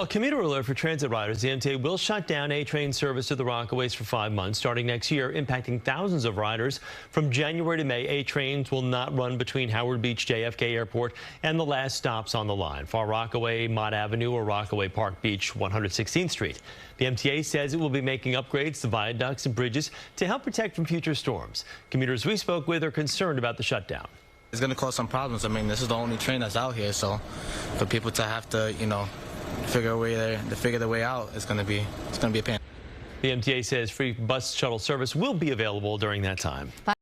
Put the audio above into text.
A commuter alert for transit riders. The MTA will shut down A-train service to the Rockaways for 5 months starting next year, impacting thousands of riders. From January to May, A-trains will not run between Howard Beach JFK Airport and the last stops on the line, Far Rockaway, Mott Avenue, or Rockaway Park Beach, 116th Street. The MTA says it will be making upgrades to viaducts and bridges to help protect from future storms. Commuters we spoke with are concerned about the shutdown. It's going to cause some problems. I mean, this is the only train that's out here, so for people to have to, figure their way out, it's going to be a pain. The MTA says free bus shuttle service will be available during that time.